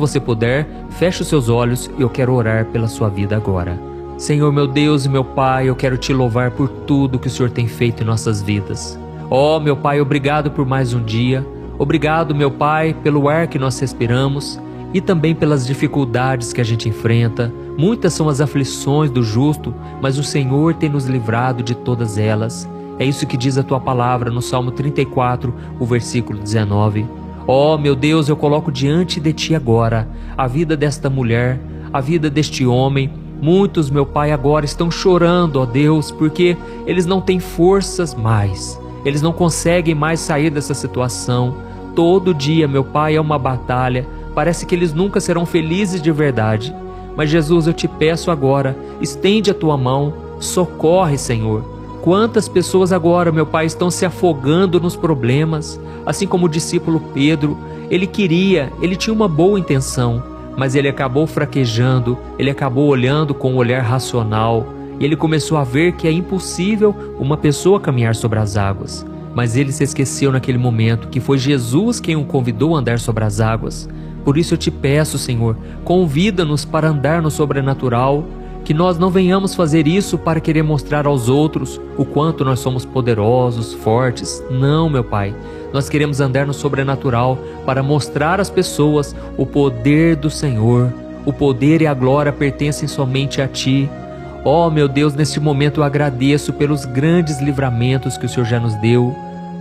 você puder, feche os seus olhos e eu quero orar pela sua vida agora. Senhor, meu Deus e meu Pai, eu quero te louvar por tudo que o Senhor tem feito em nossas vidas. Ó, meu Pai, obrigado por mais um dia. Obrigado, meu Pai, pelo ar que nós respiramos e também pelas dificuldades que a gente enfrenta. Muitas são as aflições do justo, mas o Senhor tem nos livrado de todas elas. É isso que diz a tua palavra no Salmo 34, o versículo 19. Ó, meu Deus, eu coloco diante de ti agora a vida desta mulher, a vida deste homem. Muitos, meu Pai, agora estão chorando, ó Deus, porque eles não têm forças mais. Eles não conseguem mais sair dessa situação. Todo dia, meu Pai, é uma batalha. Parece que eles nunca serão felizes de verdade. Mas Jesus, eu te peço agora, estende a tua mão, socorre, Senhor. Quantas pessoas agora, meu Pai, estão se afogando nos problemas, assim como o discípulo Pedro. Ele tinha uma boa intenção, mas ele acabou fraquejando, ele acabou olhando com um olhar racional, e ele começou a ver que é impossível uma pessoa caminhar sobre as águas. Mas ele se esqueceu naquele momento que foi Jesus quem o convidou a andar sobre as águas. Por isso eu te peço, Senhor, convida-nos para andar no sobrenatural, que nós não venhamos fazer isso para querer mostrar aos outros o quanto nós somos poderosos, fortes. Não, meu Pai. Nós queremos andar no sobrenatural para mostrar às pessoas o poder do Senhor. O poder e a glória pertencem somente a Ti. Ó, meu Deus, neste momento eu agradeço pelos grandes livramentos que o Senhor já nos deu.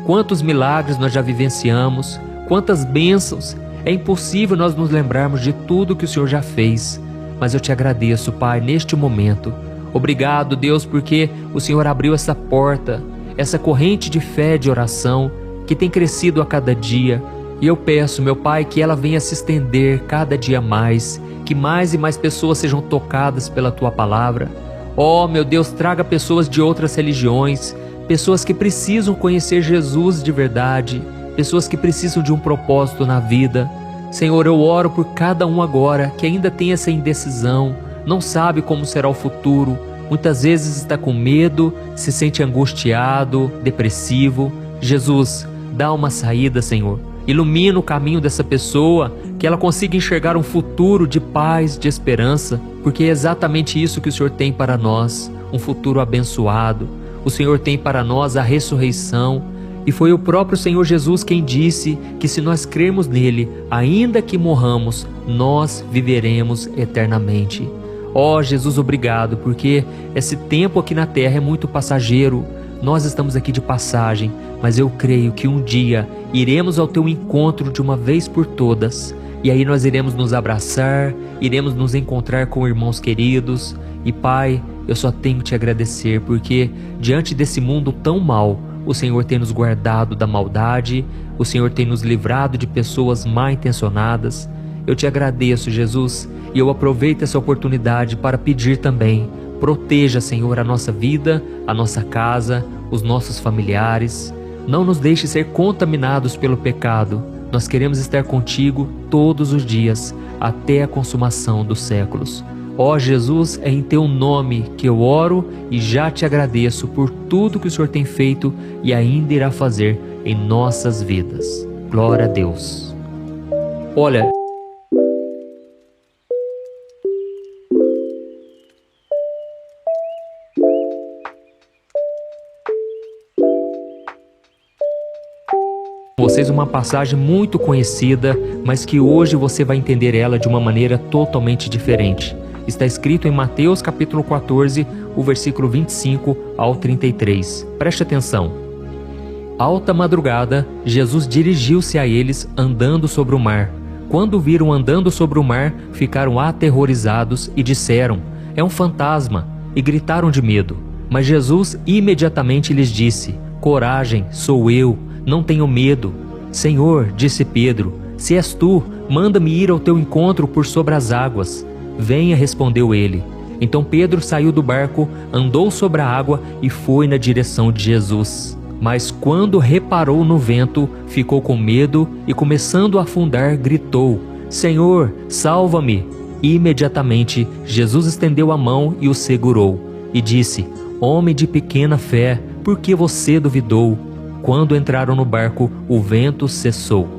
Quantos milagres nós já vivenciamos, quantas bênçãos. É impossível nós nos lembrarmos de tudo que o Senhor já fez. Mas eu te agradeço, Pai, neste momento. Obrigado, Deus, porque o Senhor abriu essa porta, essa corrente de fé, de oração, que tem crescido a cada dia. E eu peço, meu Pai, que ela venha se estender cada dia mais, que mais e mais pessoas sejam tocadas pela Tua palavra. Ó, meu Deus, traga pessoas de outras religiões, pessoas que precisam conhecer Jesus de verdade, pessoas que precisam de um propósito na vida. Senhor, eu oro por cada um agora que ainda tem essa indecisão, não sabe como será o futuro, muitas vezes está com medo, se sente angustiado, depressivo. Jesus, dá uma saída, Senhor. Ilumina o caminho dessa pessoa, que ela consiga enxergar um futuro de paz, de esperança, porque é exatamente isso que o Senhor tem para nós, um futuro abençoado. O Senhor tem para nós a ressurreição. E foi o próprio Senhor Jesus quem disse que se nós crermos nele, ainda que morramos, nós viveremos eternamente. Ó Jesus, obrigado, porque esse tempo aqui na terra é muito passageiro. Nós estamos aqui de passagem, mas eu creio que um dia iremos ao teu encontro de uma vez por todas. E aí nós iremos nos abraçar, iremos nos encontrar com irmãos queridos. E Pai, eu só tenho que te agradecer, porque diante desse mundo tão mau, o Senhor tem nos guardado da maldade, o Senhor tem nos livrado de pessoas mal intencionadas. Eu te agradeço, Jesus, e eu aproveito essa oportunidade para pedir também, proteja, Senhor, a nossa vida, a nossa casa, os nossos familiares. Não nos deixe ser contaminados pelo pecado. Nós queremos estar contigo todos os dias, até a consumação dos séculos. Ó Jesus, é em teu nome que eu oro e já te agradeço por tudo que o Senhor tem feito e ainda irá fazer em nossas vidas. Glória a Deus. Olha, vocês uma passagem muito conhecida, mas que hoje você vai entender ela de uma maneira totalmente diferente. Está escrito em Mateus capítulo 14, o versículo 25 ao 33. Preste atenção. Alta madrugada, Jesus dirigiu-se a eles andando sobre o mar. Quando o viram andando sobre o mar, ficaram aterrorizados e disseram: "É um fantasma!" e gritaram de medo. Mas Jesus imediatamente lhes disse: "Coragem, sou eu, não tenham medo." "Senhor", disse Pedro, "se és tu, manda-me ir ao teu encontro por sobre as águas." "Venha", respondeu ele. Então Pedro saiu do barco, andou sobre a água e foi na direção de Jesus. Mas quando reparou no vento, ficou com medo e, começando a afundar, gritou: "Senhor, salva-me!" Imediatamente Jesus estendeu a mão e o segurou e disse: "Homem de pequena fé, por que você duvidou?" Quando entraram no barco, o vento cessou.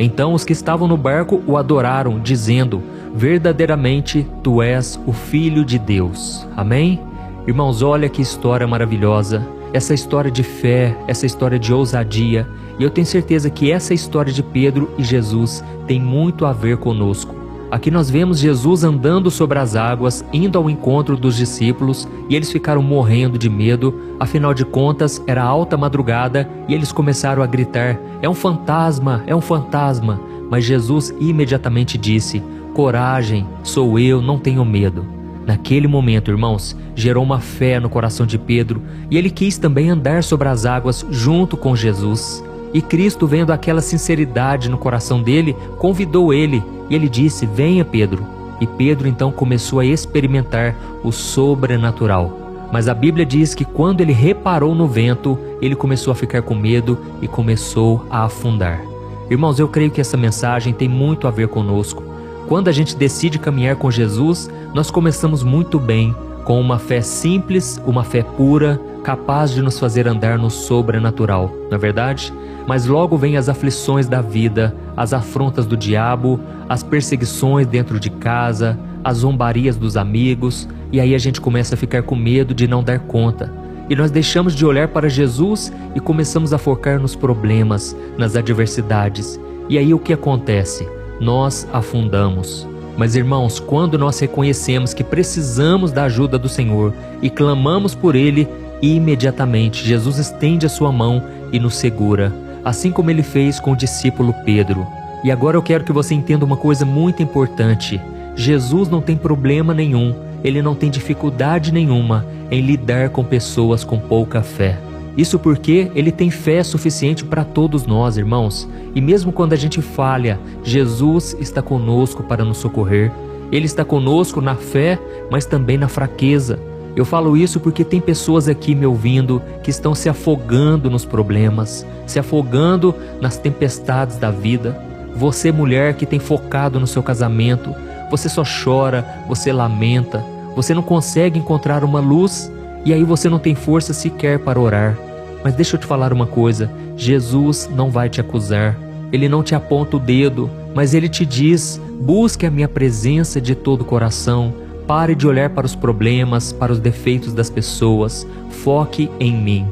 Então os que estavam no barco o adoraram, dizendo: verdadeiramente tu és o Filho de Deus. Amém? Irmãos, olha que história maravilhosa. Essa história de fé, essa história de ousadia. E eu tenho certeza que essa história de Pedro e Jesus tem muito a ver conosco. Aqui nós vemos Jesus andando sobre as águas, indo ao encontro dos discípulos, e eles ficaram morrendo de medo. Afinal de contas, era alta madrugada e eles começaram a gritar: é um fantasma, é um fantasma. Mas Jesus imediatamente disse: coragem, sou eu, não tenho medo. Naquele momento, irmãos, gerou uma fé no coração de Pedro, e ele quis também andar sobre as águas junto com Jesus. E Cristo, vendo aquela sinceridade no coração dele, convidou ele, e ele disse: venha, Pedro. E Pedro então começou a experimentar o sobrenatural. Mas a Bíblia diz que quando ele reparou no vento, ele começou a ficar com medo e começou a afundar. Irmãos, eu creio que essa mensagem tem muito a ver conosco. Quando a gente decide caminhar com Jesus, nós começamos muito bem, com uma fé simples, uma fé pura, capaz de nos fazer andar no sobrenatural, não é verdade? Mas logo vem as aflições da vida, as afrontas do diabo, as perseguições dentro de casa, as zombarias dos amigos, e aí a gente começa a ficar com medo de não dar conta. E nós deixamos de olhar para Jesus e começamos a focar nos problemas, nas adversidades. E aí o que acontece? Nós afundamos. Mas irmãos, quando nós reconhecemos que precisamos da ajuda do Senhor e clamamos por Ele, imediatamente Jesus estende a sua mão e nos segura, assim como Ele fez com o discípulo Pedro. E agora eu quero que você entenda uma coisa muito importante. Jesus não tem problema nenhum, Ele não tem dificuldade nenhuma em lidar com pessoas com pouca fé. Isso porque Ele tem fé suficiente para todos nós, irmãos. E mesmo quando a gente falha, Jesus está conosco para nos socorrer. Ele está conosco na fé, mas também na fraqueza. Eu falo isso porque tem pessoas aqui me ouvindo que estão se afogando nos problemas, se afogando nas tempestades da vida. Você, mulher que tem focado no seu casamento, você só chora, você lamenta, você não consegue encontrar uma luz e aí você não tem força sequer para orar. Mas deixa eu te falar uma coisa, Jesus não vai te acusar, Ele não te aponta o dedo, mas Ele te diz: busque a minha presença de todo o coração, pare de olhar para os problemas, para os defeitos das pessoas, foque em mim.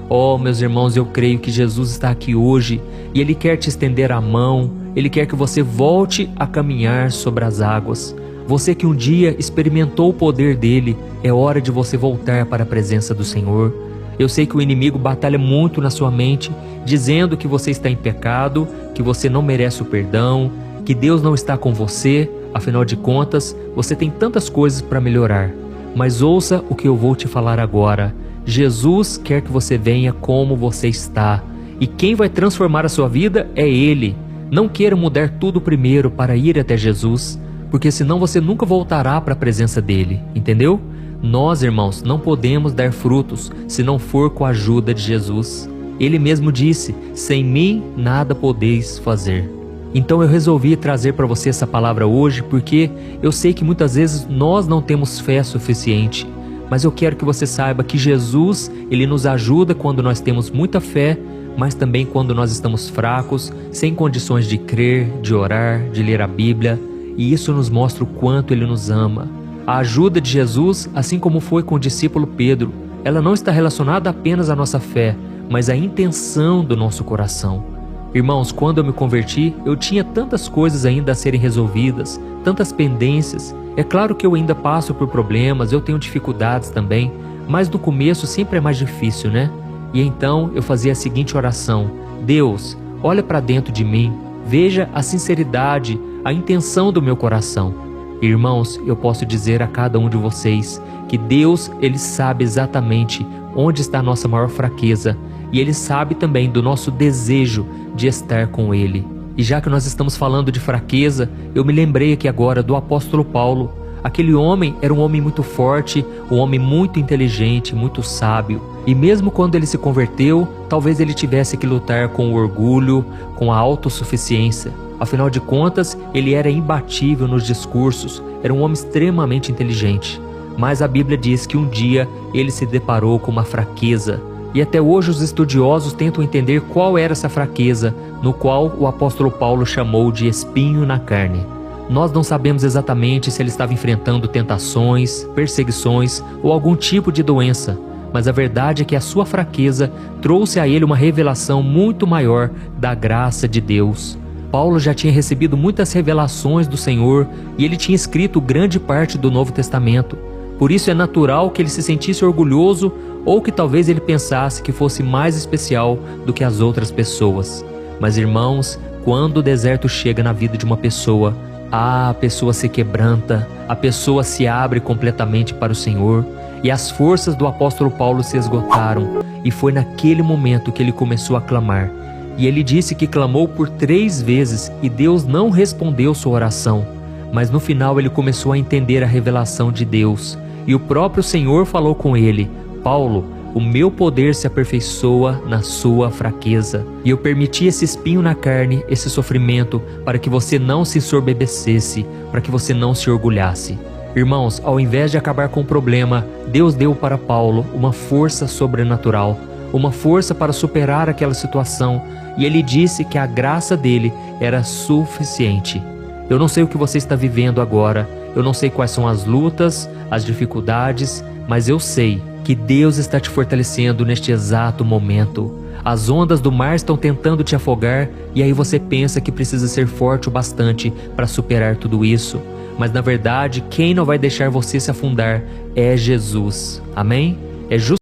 Oh, meus irmãos, eu creio que Jesus está aqui hoje e Ele quer te estender a mão, Ele quer que você volte a caminhar sobre as águas. Você que um dia experimentou o poder dEle, é hora de você voltar para a presença do Senhor. Eu sei que o inimigo batalha muito na sua mente, dizendo que você está em pecado, que você não merece o perdão, que Deus não está com você, afinal de contas, você tem tantas coisas para melhorar. Mas ouça o que eu vou te falar agora. Jesus quer que você venha como você está, e quem vai transformar a sua vida é Ele. Não queira mudar tudo primeiro para ir até Jesus, porque senão você nunca voltará para a presença dEle, entendeu? Nós, irmãos, não podemos dar frutos se não for com a ajuda de Jesus. Ele mesmo disse: sem mim nada podeis fazer. Então eu resolvi trazer para você essa palavra hoje porque eu sei que muitas vezes nós não temos fé suficiente, mas eu quero que você saiba que Jesus, Ele nos ajuda quando nós temos muita fé, mas também quando nós estamos fracos, sem condições de crer, de orar, de ler a Bíblia, e isso nos mostra o quanto Ele nos ama. A ajuda de Jesus, assim como foi com o discípulo Pedro, ela não está relacionada apenas à nossa fé, mas à intenção do nosso coração. Irmãos, quando eu me converti, eu tinha tantas coisas ainda a serem resolvidas, tantas pendências. É claro que eu ainda passo por problemas, eu tenho dificuldades também, mas no começo sempre é mais difícil, né? E então eu fazia a seguinte oração: Deus, olha para dentro de mim, veja a sinceridade, a intenção do meu coração. Irmãos, eu posso dizer a cada um de vocês que Deus, Ele sabe exatamente onde está a nossa maior fraqueza e Ele sabe também do nosso desejo de estar com Ele. E já que nós estamos falando de fraqueza, eu me lembrei aqui agora do apóstolo Paulo. Aquele homem era um homem muito forte, um homem muito inteligente, muito sábio. E mesmo quando ele se converteu, talvez ele tivesse que lutar com o orgulho, com a autossuficiência. Afinal de contas, ele era imbatível nos discursos, era um homem extremamente inteligente. Mas a Bíblia diz que um dia ele se deparou com uma fraqueza. E até hoje os estudiosos tentam entender qual era essa fraqueza, no qual o apóstolo Paulo chamou de espinho na carne. Nós não sabemos exatamente se ele estava enfrentando tentações, perseguições ou algum tipo de doença, mas a verdade é que a sua fraqueza trouxe a ele uma revelação muito maior da graça de Deus. Paulo já tinha recebido muitas revelações do Senhor e ele tinha escrito grande parte do Novo Testamento. Por isso é natural que ele se sentisse orgulhoso ou que talvez ele pensasse que fosse mais especial do que as outras pessoas. Mas irmãos, quando o deserto chega na vida de uma pessoa, a pessoa se quebranta, a pessoa se abre completamente para o Senhor, e as forças do apóstolo Paulo se esgotaram, e foi naquele momento que ele começou a clamar. E ele disse que clamou por 3 vezes e Deus não respondeu sua oração. Mas no final ele começou a entender a revelação de Deus, e o próprio Senhor falou com ele: Paulo, o meu poder se aperfeiçoa na sua fraqueza. E eu permiti esse espinho na carne, esse sofrimento, para que você não se ensoberbecesse, para que você não se orgulhasse. Irmãos, ao invés de acabar com o problema, Deus deu para Paulo uma força sobrenatural, uma força para superar aquela situação, e ele disse que a graça dele era suficiente. Eu não sei o que você está vivendo agora, eu não sei quais são as lutas, as dificuldades, mas eu sei que Deus está te fortalecendo neste exato momento. As ondas do mar estão tentando te afogar e aí você pensa que precisa ser forte o bastante para superar tudo isso. Mas na verdade, quem não vai deixar você se afundar é Jesus. Amém? É justamente